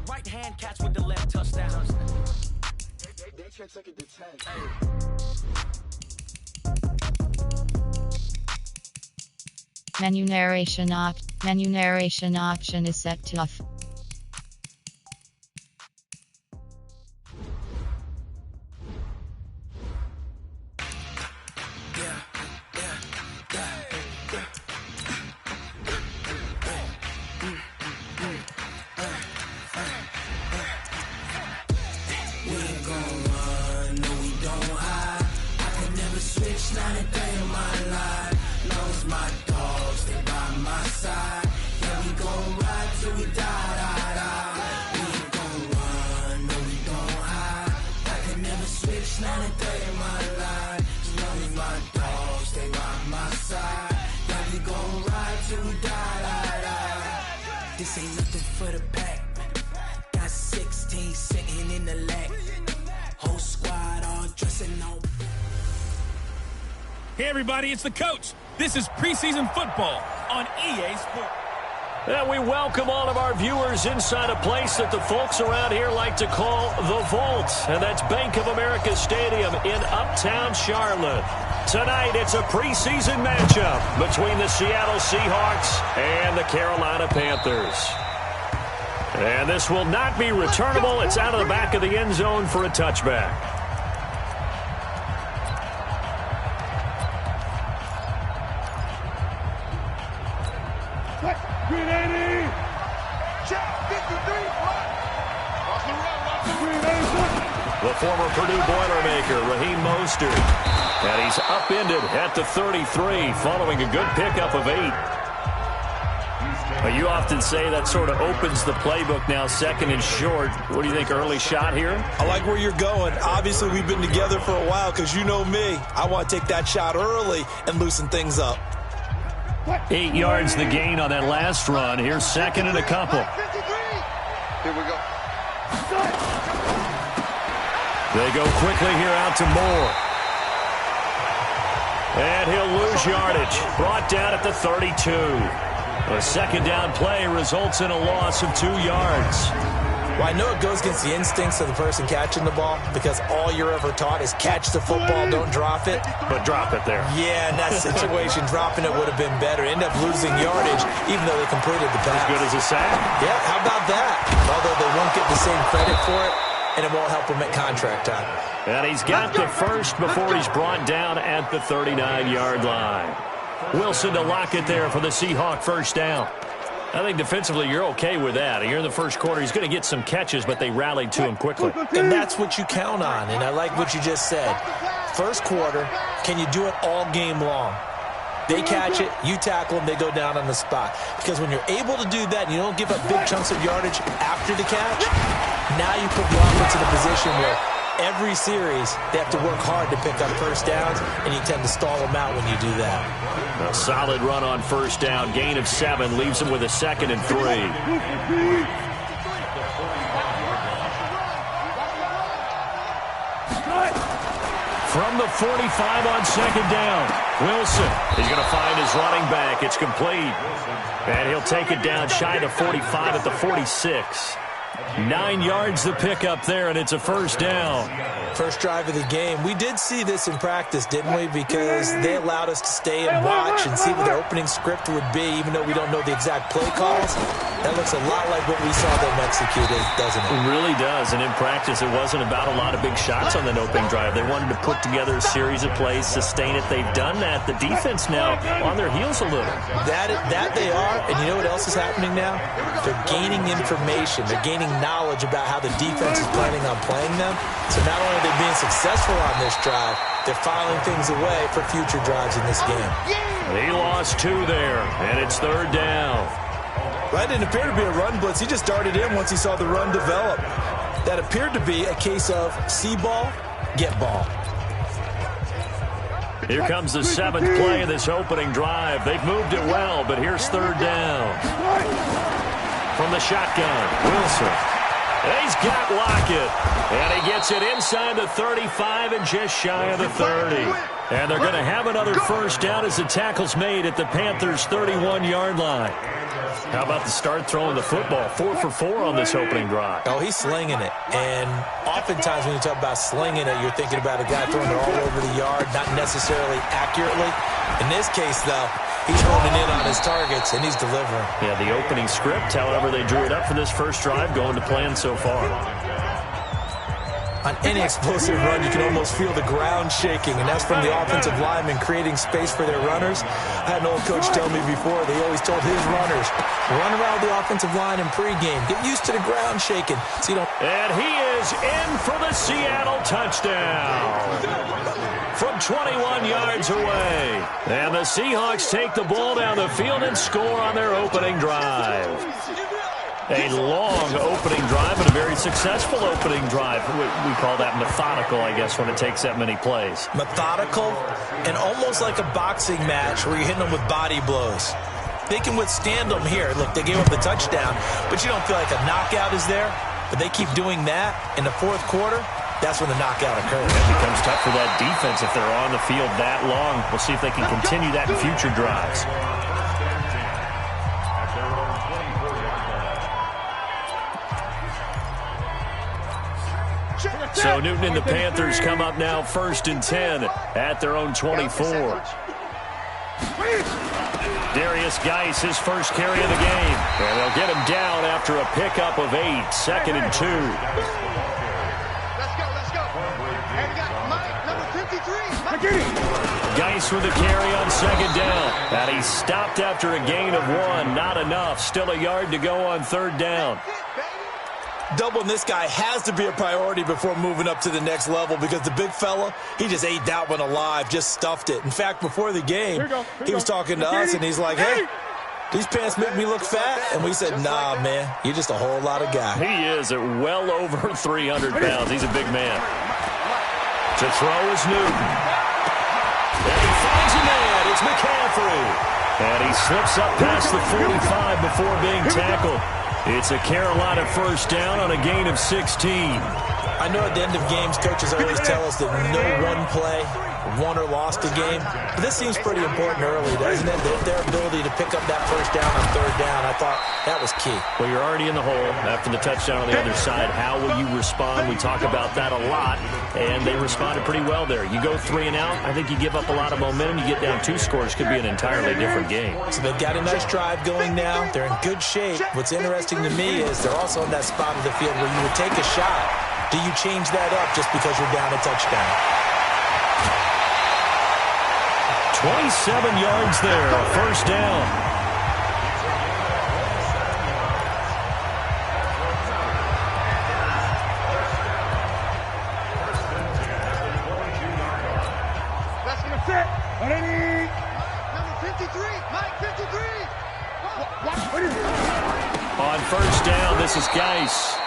right hand, catch with the left, touchdown. They can't take it to 10. Menu narration option is set to off. This ain't nothing for the pack. Got 16 sitting in the lag. Whole squad all dressing up. Hey everybody, it's the coach. This is preseason football on EA Sports. And we welcome all of our viewers inside a place that the folks around here like to call the Vault. And that's Bank of America Stadium in Uptown Charlotte. Tonight, it's a preseason matchup between the Seattle Seahawks and the Carolina Panthers. And this will not be returnable. It's out of the back of the end zone for a touchback. The former Purdue Boilermaker, Raheem Mostert. And he's upended at the 33 following a good pickup of 8. You often say that sort of opens the playbook now, second and short. What do you think, early shot here? I like where you're going. Obviously, we've been together for a while because you know me. I want to take that shot early and loosen things up. 8 yards the gain on that last run. Here's second and a couple. Here we go. They go quickly here out to Moore. And he'll lose yardage. Brought down at the 32. A second down play results in a loss of 2 yards. Well, I know it goes against the instincts of the person catching the ball because all you're ever taught is catch the football, don't drop it. But drop it there. Yeah, in that situation, dropping it would have been better. End up losing yardage even though they completed the pass. As good as a sack. Yeah, how about that? Although they won't get the same credit for it, and it won't help him at contract time. And he's got the first before he's brought down at the 39-yard line. Wilson to lock it there for the Seahawk first down. I think defensively you're okay with that. Here in the first quarter, he's going to get some catches, but they rallied to him quickly. And that's what you count on, and I like what you just said. First quarter, can you do it all game long? They catch it, you tackle them, they go down on the spot. Because when you're able to do that and you don't give up big chunks of yardage after the catch, now you put the offense in a position where every series they have to work hard to pick up first downs, and you tend to stall them out when you do that. A solid run on first down. Gain of 7 leaves him with a 2nd and 3. From the 45 on second down, Wilson is going to find his running back. It's complete. And he'll take it down shy of 45 at the 46. 9 yards the pickup there, and it's a first down. First drive of the game. We did see this in practice, didn't we? Because they allowed us to stay and watch and see what their opening script would be, even though we don't know the exact play calls. That looks a lot like what we saw them execute, doesn't it? It really does, and in practice it wasn't about a lot of big shots on that opening drive. They wanted to put together a series of plays, sustain it. They've done that. The defense now on their heels a little. That they are, and you know what else is happening now? They're gaining information. They're gaining knowledge about how the defense is planning on playing them. So not only are they being successful on this drive, they're filing things away for future drives in this game. He lost 2 there, and it's third down. That didn't appear to be a run blitz. He just darted in once he saw the run develop. That appeared to be a case of see ball, get ball. Here comes the 7th play of this opening drive. They've moved it well, but here's third down. From the shotgun, Wilson. He's got Lockett. And he gets it inside the 35 and just shy of the 30. And they're going to have another first down as the tackle's made at the Panthers' 31-yard line. How about the start throwing the football? 4 for 4 on this opening drive. Oh, he's slinging it. And oftentimes when you talk about slinging it, you're thinking about a guy throwing it all over the yard, not necessarily accurately. In this case, though, he's honing in on his targets, and he's delivering. Yeah, the opening script, however they drew it up for this first drive, going to plan so far. On any explosive run, you can almost feel the ground shaking, and that's from the offensive linemen creating space for their runners. I had an old coach tell me before, they always told his runners, run around the offensive line in pregame. Get used to the ground shaking. So you don't. And he is in for the Seattle touchdown from 21 yards away. And the Seahawks take the ball down the field and score on their opening drive. A long opening drive, but a very successful opening drive. We call that methodical, I guess, when it takes that many plays. Methodical and almost like a boxing match where you're hitting them with body blows. They can withstand them here. Look, they gave up the touchdown, but you don't feel like a knockout is there. But they keep doing that in the fourth quarter. That's when the knockout occurs. It becomes tough for that defense if they're on the field that long. We'll see if they can continue that in future drives. So Newton and the Panthers come up now 1st and 10 at their own 24. Darius Geis, his first carry of the game. And they'll get him down after a pickup of 8, 2nd and 2. Let's go. And we got Mike, number 53. Geis with the carry on 2nd down. And he stopped after a gain of 1. Not enough. Still a yard to go on 3rd down. Doubling this guy has to be a priority before moving up to the next level because the big fella, he just ate that one alive, just stuffed it. In fact, before the game, he was talking to us, and he's like, hey, these pants make me look fat. And we said, nah, man, you're just a whole lot of guy. He is at well over 300 pounds. He's a big man. To throw is Newton. And he finds a man. It's McCaffrey. And he slips up past the 45 before being tackled. It's a Carolina first down on a gain of 16. I know at the end of games, coaches always tell us that no one play won or lost a game. But this seems pretty important early, doesn't it? Their ability to pick up that first down on 3rd down, I thought that was key. Well, you're already in the hole after the touchdown on the other side. How will you respond? We talk about that a lot, and they responded pretty well there. You go 3 and out, I think you give up a lot of momentum. You get down 2 scores, could be an entirely different game. So they've got a nice drive going now. They're in good shape. What's interesting to me is they're also in that spot of the field where you would take a shot. Do you change that up just because you're down a touchdown? 27 yards there, first down. That's going to fit. Number 53. Mike, 53. On first down, this is Geis.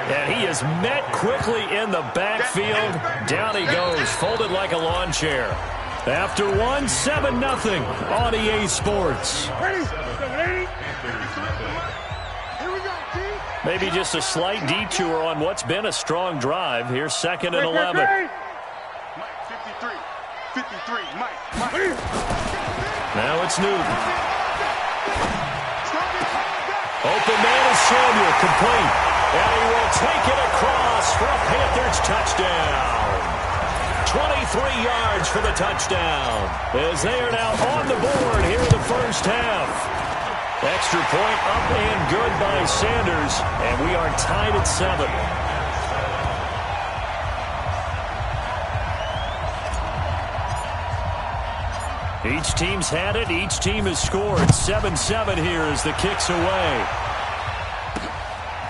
And he is met quickly in the backfield. Down he goes, folded like a lawn chair. After 1, 7-0 on EA Sports. Maybe just a slight detour on what's been a strong drive. Here's 2nd and 11. Mike, 53, Mike. Now it's Newton. Open man is Samuel, complete. And he will take it across for a Panthers touchdown. 23 yards for the touchdown as they are now on the board here in the first half. Extra point up and good by Sanders, and we are tied at 7. Each team's had it. Each team has scored. 7-7 here as the kick's away.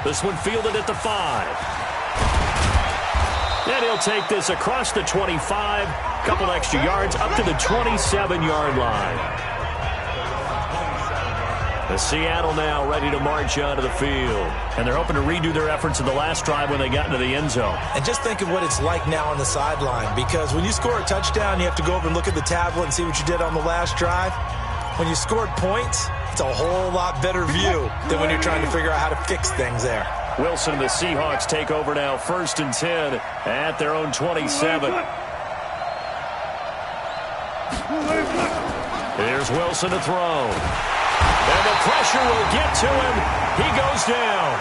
This one fielded at the 5. And he'll take this across the 25, couple extra yards, up to the 27-yard line. The Seattle now ready to march onto the field. And they're hoping to redo their efforts in the last drive when they got into the end zone. And just think of what it's like now on the sideline, because when you score a touchdown, you have to go over and look at the tablet and see what you did on the last drive. When you scored points, It's a whole lot better view than when you're trying to figure out how to fix things there. Wilson and the Seahawks take over now, 1st and 10 at their own 27. Here's Wilson to throw. And the pressure will get to him. He goes down.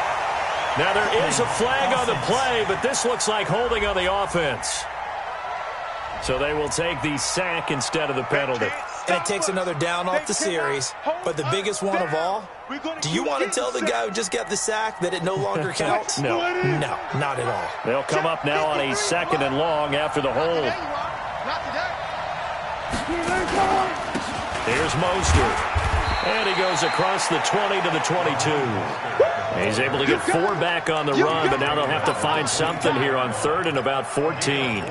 Now there is a flag on the play, but this looks like holding on the offense. So they will take the sack instead of the penalty. And it takes another down off the series. But the biggest one of all, do you want to tell the guy who just got the sack that it no longer counts? No. No, not at all. They'll come up now on a 2nd and long after the hold. Here's Mostert. And he goes across the 20 to the 22. He's able to get 4 back on the run, but now they'll have to find something here on 3rd and about 14.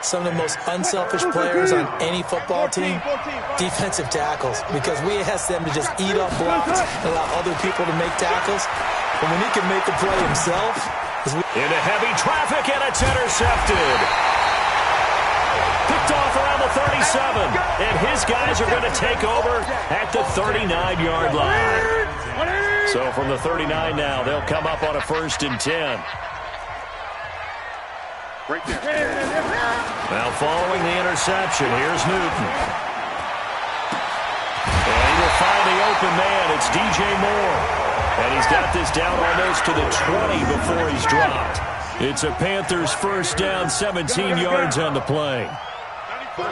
Some of the most unselfish players on any football team, defensive tackles, because we ask them to just eat up blocks and allow other people to make tackles. But when he can make a play himself... Into heavy traffic, and it's intercepted. Picked off around the 37, and his guys are going to take over at the 39-yard line. So from the 39 now, they'll come up on a 1st and 10. Right there. Now following the interception, here's Newton. And he will find the open man. It's DJ Moore. And he's got this down almost to the 20 before he's dropped. It's a Panthers 1st down, 17 yards on the play.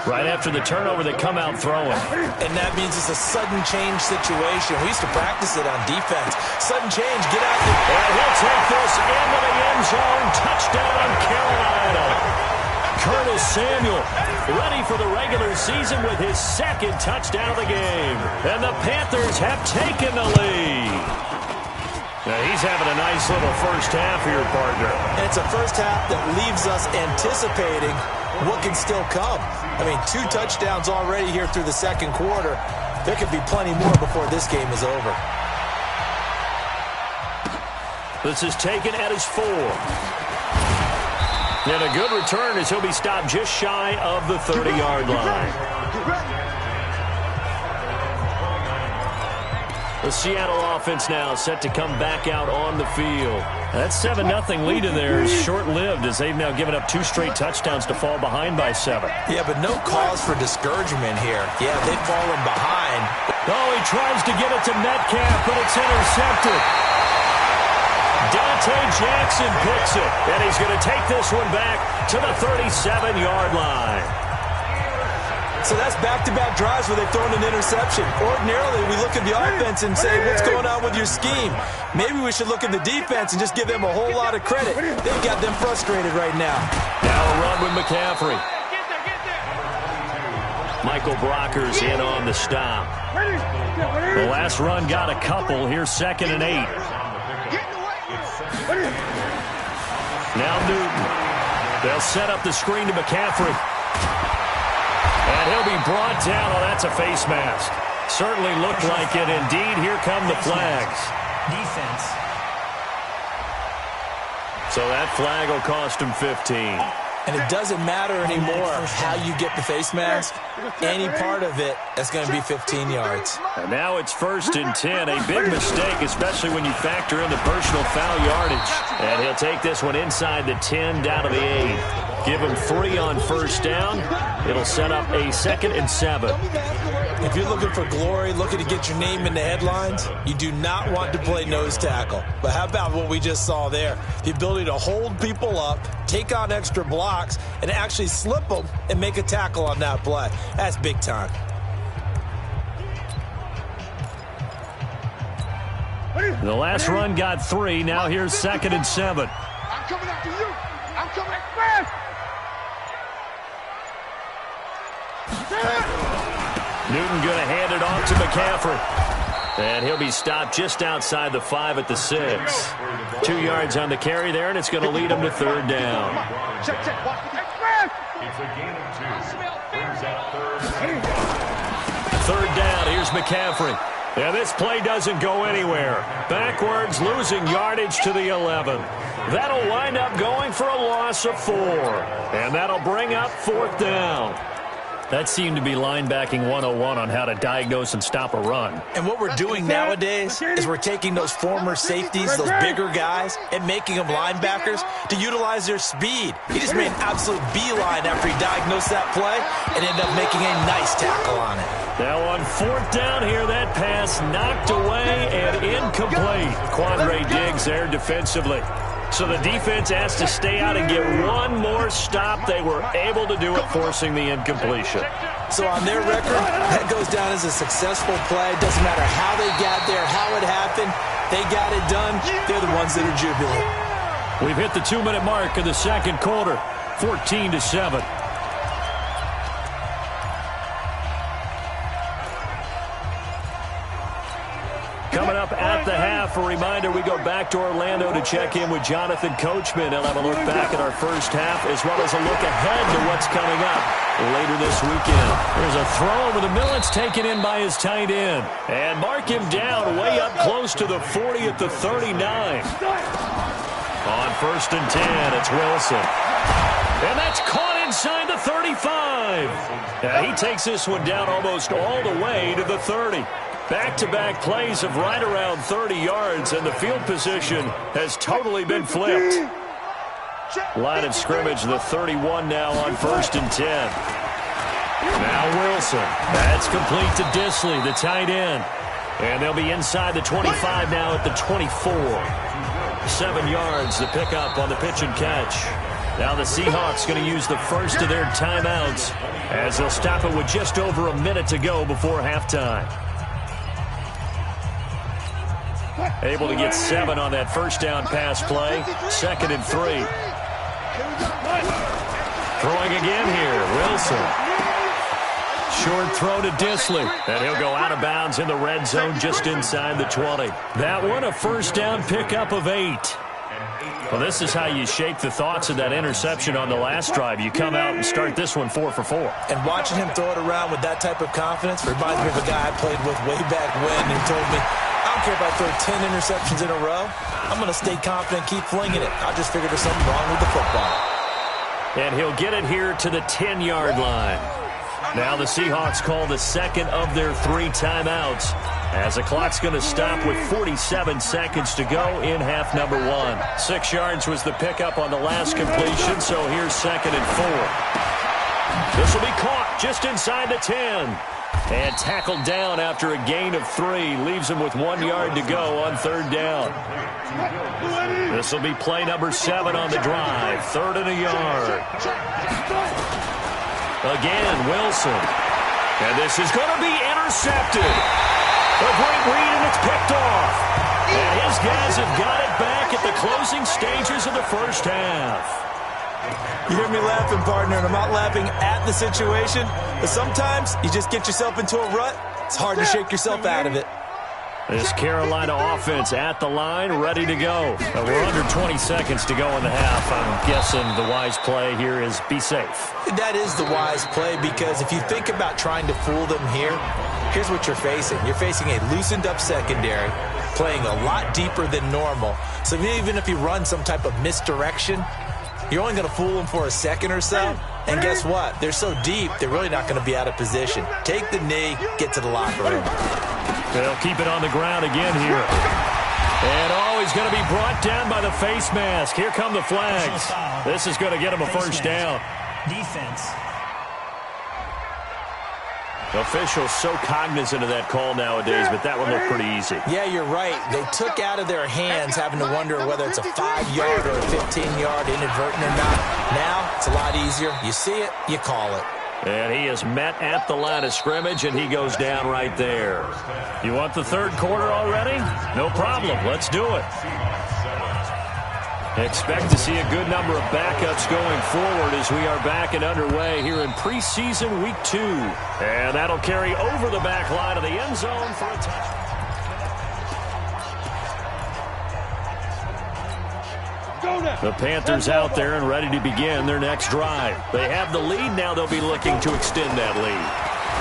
Right after the turnover, they come out throwing. And that means it's a sudden change situation. We used to practice it on defense. Sudden change, get out there. And he'll take this into the end zone. Touchdown, Carolina. Curtis Samuel ready for the regular season with his 2nd touchdown of the game. And the Panthers have taken the lead. Now he's having a nice little first half here, partner. And it's a first half that leaves us anticipating what can still come. I mean, 2 touchdowns already here through the 2nd quarter. There could be plenty more before this game is over. This is taken at his 4. And a good return as he'll be stopped just shy of the 30-yard line. The Seattle offense now set to come back out on the field. That 7-0 lead in there is short-lived as they've now given up 2 straight touchdowns to fall behind by 7. Yeah, but no cause for discouragement here. Yeah, they've fallen behind. Oh, he tries to get it to Metcalf, but it's intercepted. Dante Jackson picks it, and he's going to take this one back to the 37-yard line. So that's back-to-back drives where they've thrown an interception. Ordinarily, we look at the offense and say, what's going on with your scheme? Maybe we should look at the defense and just give them a whole lot of credit. They've got them frustrated right now. Now a run with McCaffrey. Michael Brocker's in on the stop. The last run got a couple. Here's 2nd and 8. Now Newton. They'll set up the screen to McCaffrey. And he'll be brought down. Oh, that's a face mask. Certainly looked like it. Indeed, here come the flags. Defense. So that flag will cost him 15. And it doesn't matter anymore how you get the face mask. Any part of it, that's going to be 15 yards. And now it's 1st and 10. A big mistake, especially when you factor in the personal foul yardage. And he'll take this one inside the 10 down to the 8. Give him 3 on 1st down. It'll set up a 2nd and 7. If you're looking for glory, looking to get your name in the headlines, you do not want to play nose tackle. But how about what we just saw there? The ability to hold people up, take on extra blocks, and actually slip them and make a tackle on that play. That's big time. The last run got 3. Now here's 2nd and 7. I'm coming after you. I'm coming fast. Newton going to hand it off to McCaffrey. And he'll be stopped just outside the 5 at the 6. 2 yards on the carry there, and it's going to lead him to 3rd down. Check. It's a gain of 2. Brings up 3rd. 3rd down, here's McCaffrey. And this play doesn't go anywhere. Backwards, losing yardage to the 11. That'll wind up going for a loss of 4. And that'll bring up 4th down. That seemed to be linebacking 101 on how to diagnose and stop a run. And what we're doing nowadays is we're taking those former safeties, those bigger guys, and making them linebackers to utilize their speed. He just made an absolute beeline after he diagnosed that play and ended up making a nice tackle on it. Now on 4th down here, that pass knocked away and incomplete. Quandre Diggs there defensively. So the defense has to stay out and get one more stop. They were able to do it, forcing the incompletion. So on their record, that goes down as a successful play. Doesn't matter how they got there, how it happened. They got it done. They're the ones that are jubilant. We've hit the 2-minute mark of the second quarter, 14-7. Coming up at the half, a reminder, we go back to Orlando to check in with Jonathan Coachman. He'll have a look back at our first half as well as a look ahead to what's coming up later this weekend. There's a throw over the middle. It's taken in by his tight end. And mark him down way up close to the 40 at the 39. On 1st and 10, it's Wilson. And that's caught inside the 35. He takes this one down almost all the way to the 30. Back-to-back plays of right around 30 yards, and the field position has totally been flipped. Line of scrimmage, the 31 now on 1st and 10. Now Wilson. That's complete to Disley, the tight end. And they'll be inside the 25 now at the 24. 7 yards, the pickup on the pitch and catch. Now the Seahawks going to use the first of their timeouts as they'll stop it with just over a minute to go before halftime. Able to get 7 on that first down pass play. 2nd and 3. Throwing again here, Wilson. Short throw to Disley. And he'll go out of bounds in the red zone just inside the 20. That one a first down pickup of 8. Well, this is how you shake the thoughts of that interception on the last drive. You come out and start this one 4 for 4. And watching him throw it around with that type of confidence reminds me of a guy I played with way back when who told me, I don't care if I throw 10 interceptions in a row. I'm going to stay confident, keep flinging it. I just figured there's something wrong with the football. And he'll get it here to the 10-yard line. Now the Seahawks call the second of their 3 timeouts as the clock's going to stop with 47 seconds to go in half number 1. 6 yards was the pickup on the last completion, so here's 2nd and 4. This will be caught just inside the 10. And tackled down after a gain of 3. Leaves him with 1 yard to go on 3rd down. This will be play number 7 on the drive. 3rd and a yard. Again, Wilson. And this is going to be intercepted. A great read, and it's picked off. And his guys have got it back at the closing stages of the first half. You hear me laughing, partner, and I'm not laughing at the situation, but sometimes you just get yourself into a rut. It's hard to shake yourself out of it. This Carolina offense at the line, ready to go. We're under 20 seconds to go in the half. I'm guessing the wise play here is be safe. That is the wise play, because if you think about trying to fool them here, here's what you're facing. You're facing a loosened up secondary, playing a lot deeper than normal. So even if you run some type of misdirection, you're only going to fool them for a second or so. And guess what? They're so deep, they're really not going to be out of position. Take the knee, get to the locker room. They'll keep it on the ground again here. And he's going to be brought down by the face mask. Here come the flags. This is going to get him a first down. Defense. Officials so cognizant of that call nowadays, but that one looked pretty easy. Yeah, you're right. They took out of their hands having to wonder whether it's a 5-yard or a 15-yard inadvertent or not. Now, it's a lot easier. You see it, you call it. And he is met at the line of scrimmage, and he goes down right there. You want the third quarter already? No problem. Let's do it. Expect to see a good number of backups going forward as we are back and underway here in preseason week 2. And that'll carry over the back line of the end zone for a touchdown. The Panthers out there and ready to begin their next drive. They have the lead. Now they'll be looking to extend that lead.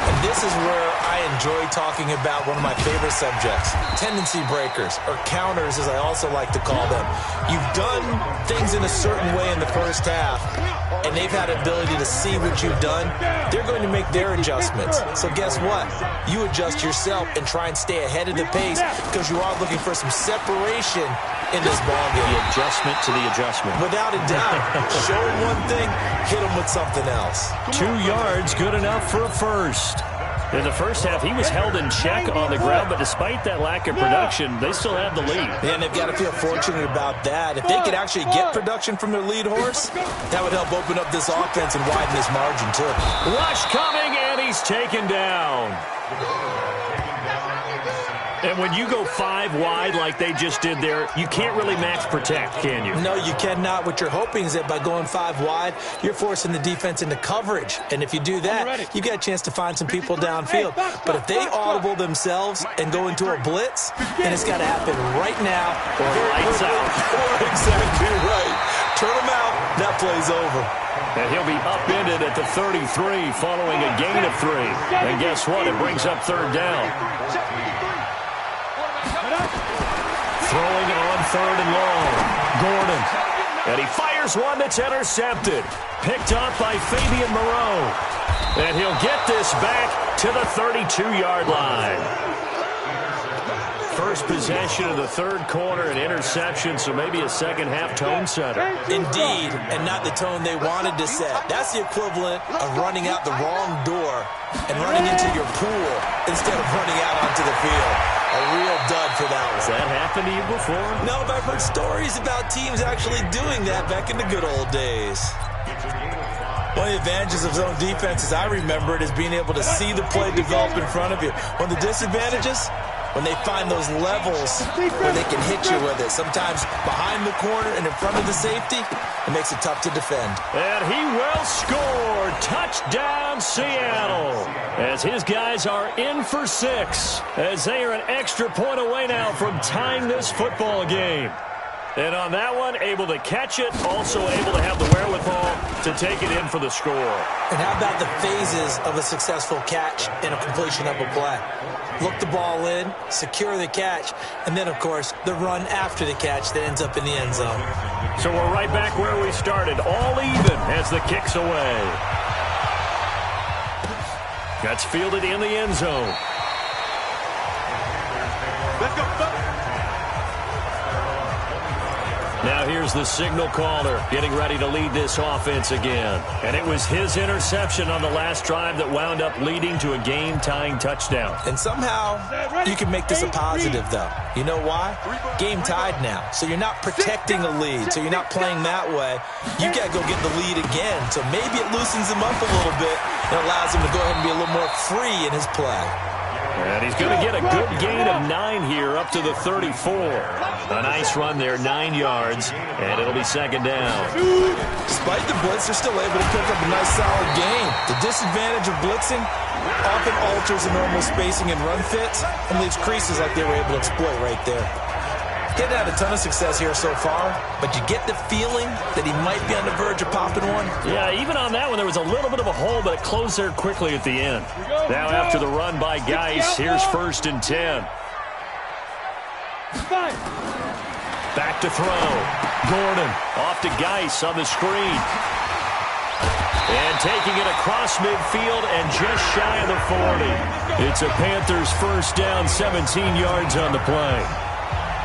And this is where I enjoy talking about one of my favorite subjects, tendency breakers, or counters as I also like to call them. You've done things in a certain way in the first half, and they've had an ability to see what you've done. They're going to make their adjustments. So guess what? You adjust yourself and try and stay ahead of the pace because you are looking for some separation in this ballgame. The adjustment to the adjustment. Without a doubt. Show them one thing, hit them with something else. 2 yards, good enough for a first. In the first half, he was held in check on the ground, but despite that lack of production, they still have the lead. And they've got to feel fortunate about that. If they could actually get production from their lead horse, that would help open up this offense and widen this margin, too. Rush coming, and he's taken down. And when you go 5 wide like they just did there, you can't really max protect, can you? No, you cannot. What you're hoping is that by going 5 wide, you're forcing the defense into coverage. And if you do that, you get a chance to find some people downfield. But if they audible themselves and go into a blitz, then it's got to happen right now. Or lights out. Exactly right. Turn them out. That play's over. And he'll be upended at the 33 following a gain of 3. And guess what? It brings up 3rd down. Throwing on 3rd and long. Gordon. And he fires one that's intercepted. Picked up by Fabian Moreau. And he'll get this back to the 32-yard line. First possession of the 3rd quarter, an interception, so maybe a second-half tone setter. Indeed, and not the tone they wanted to set. That's the equivalent of running out the wrong door and running into your pool instead of running out onto the field. A real dud for that one. Has that happened to you before? No, but I've heard stories about teams actually doing that back in the good old days. One of the advantages of zone defense, as I remember it, is being able to see the play develop in front of you. One of the disadvantages, when they find those levels where they can hit you with it. Sometimes behind the corner and in front of the safety, it makes it tough to defend. And he will score. Touchdown, Seattle. As his guys are in for 6. As they are an extra point away now from tying this football game. And on that one, able to catch it, also able to have the wherewithal to take it in for the score. And how about the phases of a successful catch and a completion of a play? Look the ball in, secure the catch, and then, of course, the run after the catch that ends up in the end zone. So we're right back where we started, all even as the kick's away. That's fielded in the end zone. Let's go. Now here's the signal caller getting ready to lead this offense again. And it was his interception on the last drive that wound up leading to a game-tying touchdown. And somehow you can make this a positive, though. You know why? Game tied now. So you're not protecting a lead. So you're not playing that way. You got to go get the lead again. So maybe it loosens him up a little bit and allows him to go ahead and be a little more free in his play. And he's going to get a good gain of 9 here up to the 34. A nice run there, 9 yards, and it'll be 2nd down. Despite the blitz, they're still able to pick up a nice solid gain. The disadvantage of blitzing often alters the normal spacing and run fits and leaves creases like they were able to exploit right there. Getting had a ton of success here so far, but you get the feeling that he might be on the verge of popping one. Yeah, even on that one, there was a little bit of a hole, but it closed there quickly at the end. Now after the run by Geis, here's 1st and 10. Back to throw. Gordon off to Geis on the screen. And taking it across midfield and just shy of the 40. It's a Panthers 1st down, 17 yards on the play.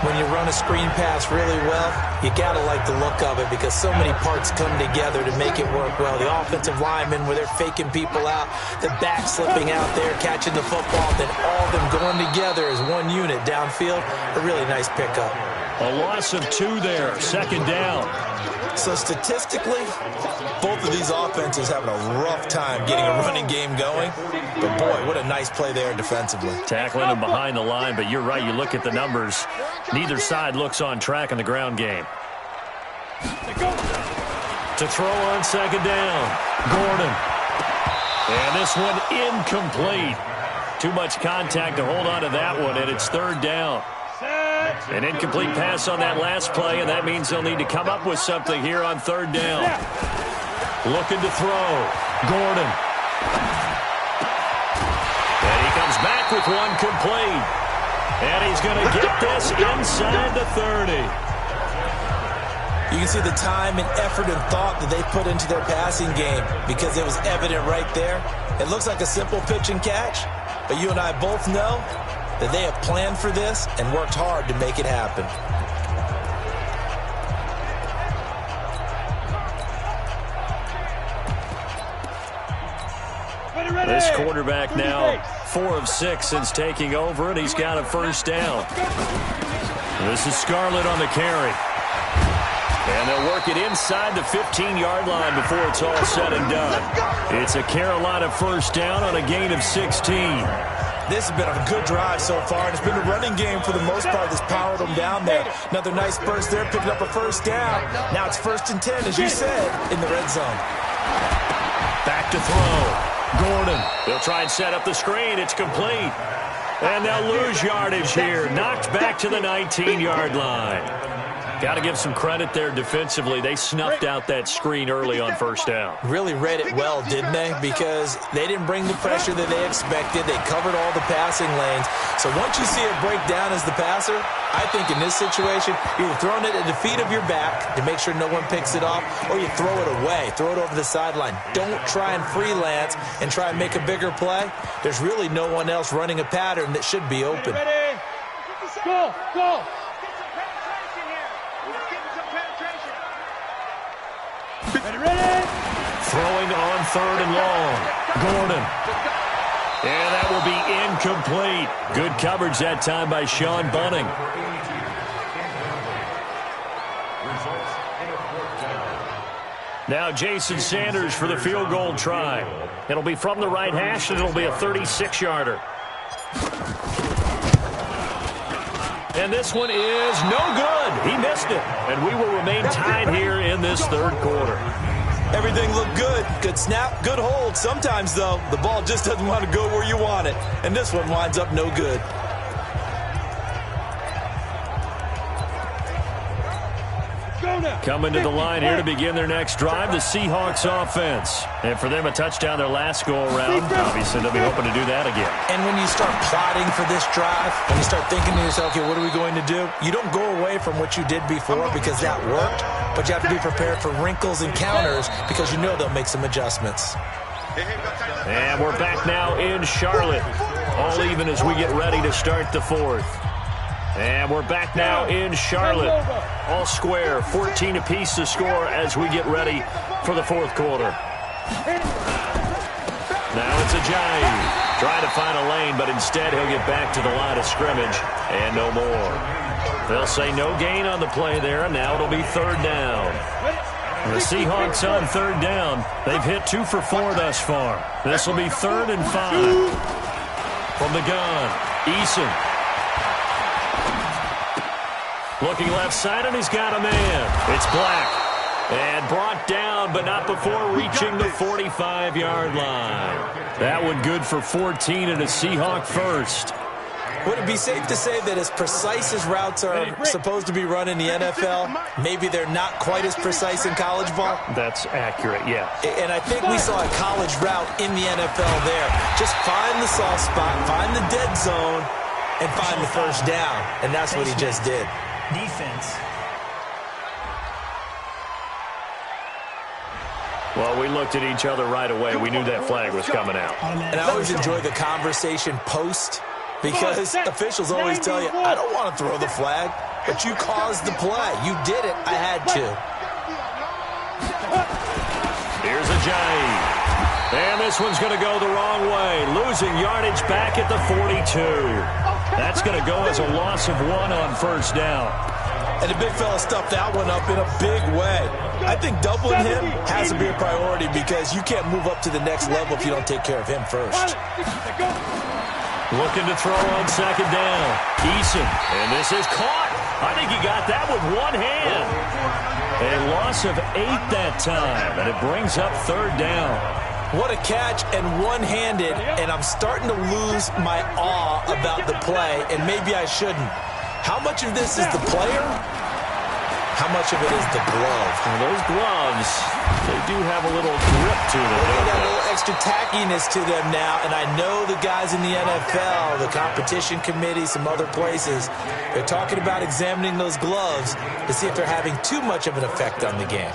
When you run a screen pass really well, you got to like the look of it because so many parts come together to make it work well. The offensive linemen, where they're faking people out, the back slipping out there, catching the football, then all of them going together as one unit downfield. A really nice pickup. A loss of 2 there, 2nd down. So statistically, both of these offenses having a rough time getting a running game going. But boy, what a nice play there defensively. Tackling him behind the line, but you're right, you look at the numbers. Neither side looks on track in the ground game. To throw on 2nd down, Gordon. And this one incomplete. Too much contact to hold on to that one, and it's 3rd down. An incomplete pass on that last play, and that means they'll need to come up with something here on 3rd down. Looking to throw. Gordon. back with one complete. And he's going to get this inside the 30. You can see the time and effort and thought that they put into their passing game because it was evident right there. It looks like a simple pitch and catch, but you and I both know that they have planned for this and worked hard to make it happen. This quarterback now 4 of 6 since taking over, and he's got a first down. This is Scarlett on the carry. And they'll work it inside the 15-yard line before it's all said and done. It's a Carolina first down on a gain of 16. This has been a good drive so far, and it's been a running game for the most part that's powered them down there. Another nice burst there, picking up a first down. Now it's 1st and 10, as you said, in the red zone. Back to throw. Gordon. They'll try and set up the screen. It's complete. And they'll lose yardage here. Knocked back to the 19-yard line. Got to give some credit there defensively. They snuffed out that screen early on first down. Really read it well, didn't they? Because they didn't bring the pressure that they expected. They covered all the passing lanes. So once you see it break down as the passer, I think in this situation, you're throwing it at the feet of your back to make sure no one picks it off, or you throw it away, throw it over the sideline. Don't try and freelance and try and make a bigger play. There's really no one else running a pattern that should be open. Ready? Go, go. Ready? Throwing on 3rd and long. Gordon. And that will be incomplete. Good coverage that time by Sean Bunning. Now Jason Sanders for the field goal try. It'll be from the right hash, and it'll be a 36-yarder. And this one is no good. He missed it. And we will remain tied here in this 3rd quarter. Everything looked good. Good snap, good hold. Sometimes, though, the ball just doesn't want to go where you want it. And this one winds up no good. Coming to the line here to begin their next drive, the Seahawks offense. And for them, a touchdown their last go-around. Obviously, they'll be hoping to do that again. And when you start plotting for this drive, when you start thinking to yourself, okay, what are we going to do? You don't go away from what you did before because that worked, but you have to be prepared for wrinkles and counters because you know they'll make some adjustments. And we're back now in Charlotte, all even as we get ready to start the 4th. And we're back now in Charlotte. All square, 14 apiece to score as we get ready for the 4th quarter. Now it's Ajayi. Trying to find a lane, but instead he'll get back to the line of scrimmage and no more. They'll say no gain on the play there, and now it'll be 3rd down. The Seahawks on 3rd down. They've hit 2 for 4 thus far. This will be 3rd and 5. From the gun, Eason. Looking left side, and he's got a man. It's Black. And brought down, but not before reaching the 45-yard line. That one good for 14 and a Seahawk first. Would it be safe to say that as precise as routes are supposed to be run in the NFL, maybe they're not quite as precise in college ball? That's accurate, yeah. And I think we saw a college route in the NFL there. Just find the soft spot, find the dead zone, and find the first down. And that's what he just did. Defense. Well, we looked at each other right away. We knew that flag was coming out. And I always enjoy the conversation post because officials always tell you, I don't want to throw the flag, but you caused the play. You did it. I had to. Here's Ajayi. And this one's going to go the wrong way. Losing yardage back at the 42. That's going to go as a loss of 1 on first down. And the big fella stuffed that one up in a big way. I think doubling him has to be a priority because you can't move up to the next level if you don't take care of him first. Looking to throw on 2nd down. Eason. And this is caught. I think he got that with one hand. A loss of 8 that time, and it brings up 3rd down. What a catch and one-handed, and I'm starting to lose my awe about the play, and maybe I shouldn't. How much of this is the player? How much of it is the glove? Well, those gloves, they do have a little grip to them. They got a little extra tackiness to them now, and I know the guys in the NFL, the competition committee, some other places, they're talking about examining those gloves to see if they're having too much of an effect on the game.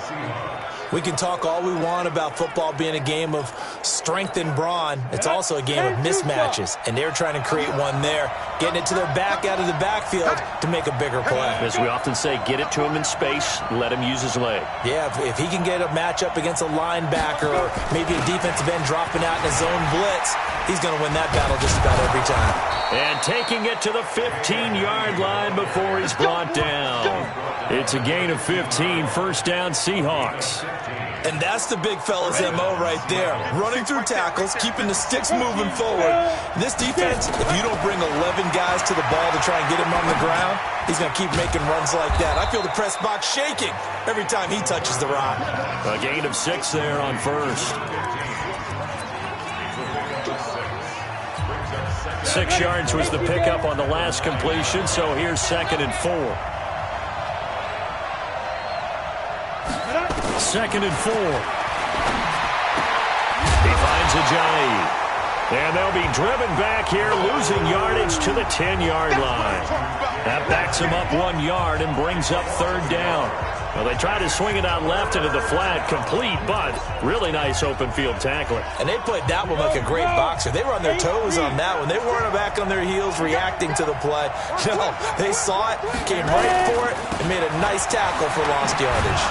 We can talk all we want about football being a game of strength and brawn. It's also a game of mismatches, and they're trying to create one there, getting it to their back out of the backfield to make a bigger play. As we often say, get it to him in space, let him use his leg. Yeah, if he can get a matchup against a linebacker or maybe a defensive end dropping out in a zone blitz, he's going to win that battle just about every time. And taking it to the 15-yard line before he's brought down. It's a gain of 15, first down Seahawks. And that's the big fella's MO right there. Running through tackles, keeping the sticks moving forward. This defense, if you don't bring 11 guys to the ball to try and get him on the ground, he's going to keep making runs like that. I feel the press box shaking every time he touches the rock. A gain of 6 there on first. 6 yards was the pickup on the last completion, so here's 2nd and 4. 2nd and 4. He finds Ajayi. And they'll be driven back here, losing yardage to the 10-yard line. That backs him up 1 yard and brings up 3rd down. Well, they try to swing it out left into the flat, complete, but really nice open field tackling. And they played that one like a great boxer. They were on their toes on that one. They weren't back on their heels reacting to the play. No, they saw it, came right for it, and made a nice tackle for lost yardage.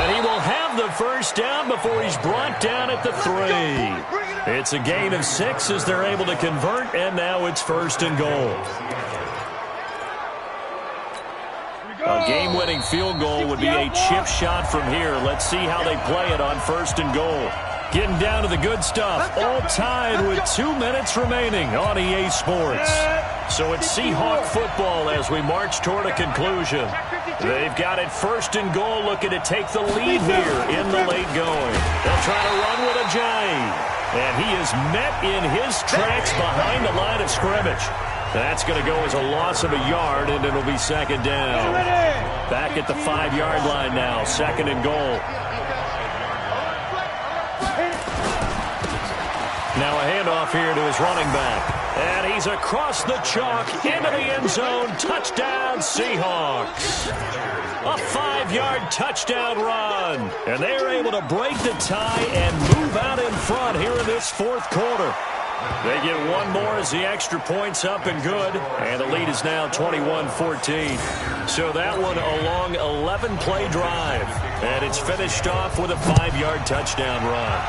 And he will have the first down before he's brought down at the 3. It's a gain of 6 as they're able to convert, and now it's 1st and goal. A game-winning field goal would be a chip shot from here. Let's see how they play it on 1st and goal. Getting down to the good stuff. All tied with 2 minutes remaining on EA Sports. So it's Seahawk football as we march toward a conclusion. They've got it 1st and goal, looking to take the lead here in the late going. They'll try to run with Ajayi. And he is met in his tracks behind the line of scrimmage. That's going to go as a loss of a yard, and it'll be 2nd down. Back at the 5-yard line now, 2nd and goal. Now a handoff here to his running back. And he's across the chalk into the end zone. Touchdown, Seahawks. A 5-yard touchdown run. And they're able to break the tie and move out in front here in this 4th quarter. They get 1 more as the extra point's up and good. And the lead is now 21-14. So that one a long 11-play drive. And it's finished off with a 5-yard touchdown run.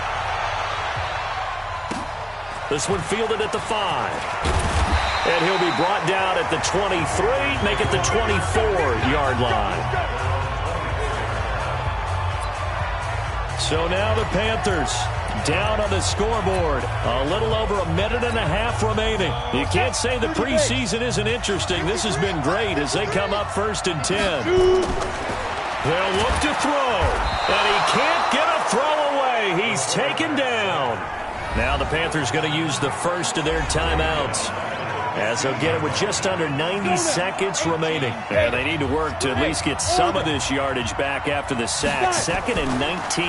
This one fielded at the 5. And he'll be brought down at the 23, make it the 24-yard line. So now the Panthers down on the scoreboard. A little over a minute and a half remaining. You can't say the preseason isn't interesting. This has been great as they come up 1st and 10. They'll look to throw. And he can't get a throw away. He's taken down. Now the Panthers going to use the first of their timeouts as they'll get it with just under 90 seconds remaining. And they need to work to at least get some of this yardage back after the sack. 2nd and 19.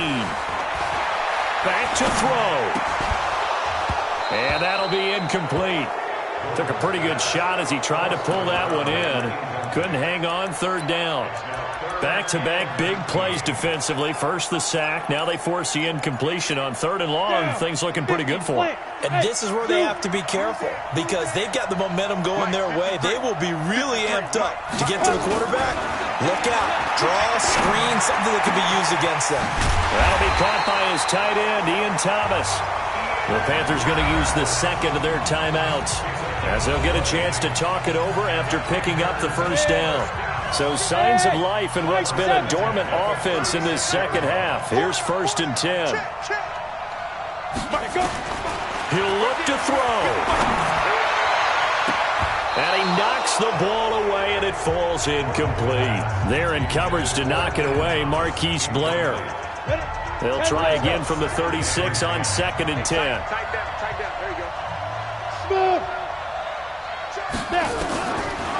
Back to throw. And that'll be incomplete. Took a pretty good shot as he tried to pull that one in. Couldn't hang on, 3rd down. Back-to-back big plays defensively. First the sack. Now they force the incompletion on 3rd and long. Things looking pretty good for them. And this is where they have to be careful because they've got the momentum going their way. They will be really amped up to get to the quarterback. Look out. Draw, screen, something that can be used against them. That'll be caught by his tight end, Ian Thomas. The Panthers going to use the 2nd of their timeouts as they'll get a chance to talk it over after picking up the 1st down. So signs of life in what's been a dormant offense in this 2nd half. Here's 1st and 10. He'll look to throw. And he knocks the ball away, and it falls incomplete. They're in coverage to knock it away, Marquise Blair. They'll try again from the 36 on 2nd and 10. Tight down. There you go. Smooth.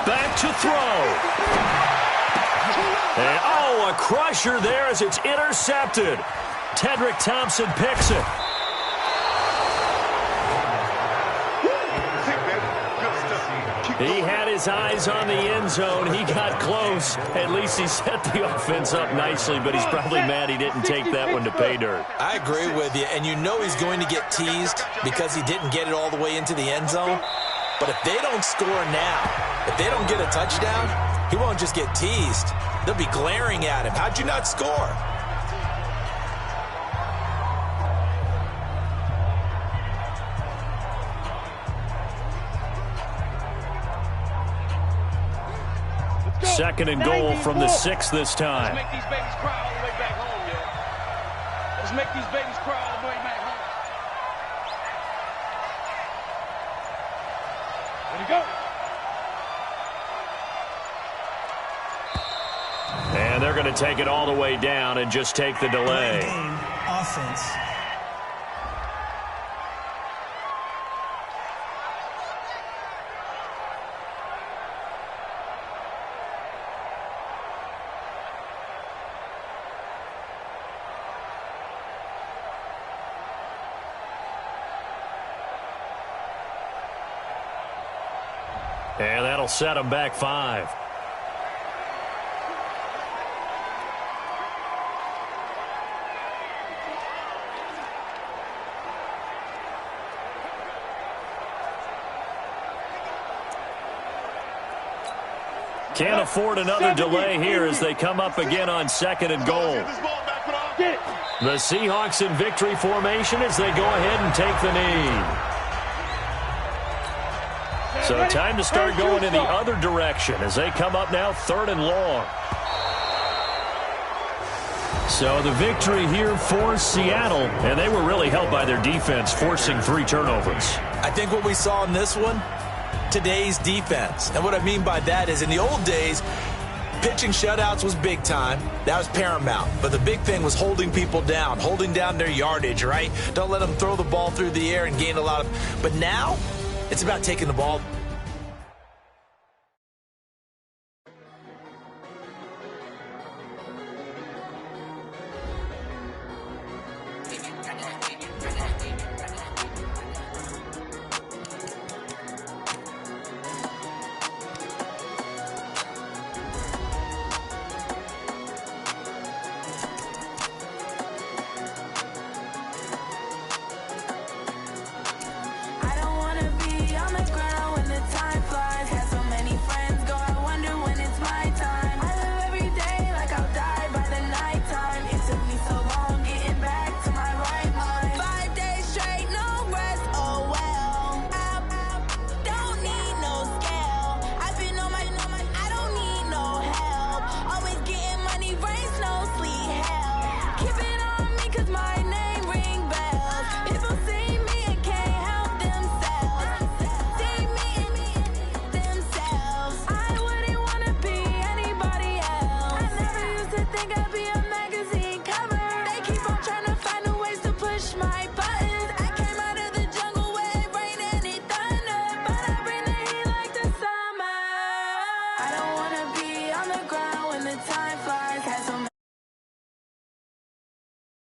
Back to throw. And, a crusher there as it's intercepted. Tedrick Thompson picks it. He had his eyes on the end zone. He got close. At least he set the offense up nicely, but he's probably mad he didn't take that one to pay dirt. I agree with you, and you know he's going to get teased because he didn't get it all the way into the end zone. But if they don't score now, if they don't get a touchdown, he won't just get teased. They'll be glaring at him. How'd you not score? Second and goal from the 6 this time. Let's make these babies cry all the way back home, yeah. Let's make these babies cry all the way back home. Ready to go. And they're going to take it all the way down and just take the delay. Game offense. And that'll set them back 5. Can't afford another delay here as they come up again on second and goal. The Seahawks in victory formation as they go ahead and take the knee. So time to start going in the other direction as they come up now 3rd and long. So the victory here for Seattle, and they were really helped by their defense forcing 3 turnovers. I think what we saw in this one, today's defense. And what I mean by that is in the old days, pitching shutouts was big time. That was paramount. But the big thing was holding people down, holding down their yardage, right? Don't let them throw the ball through the air and gain a lot of... But now, it's about taking the ball. think I'd be a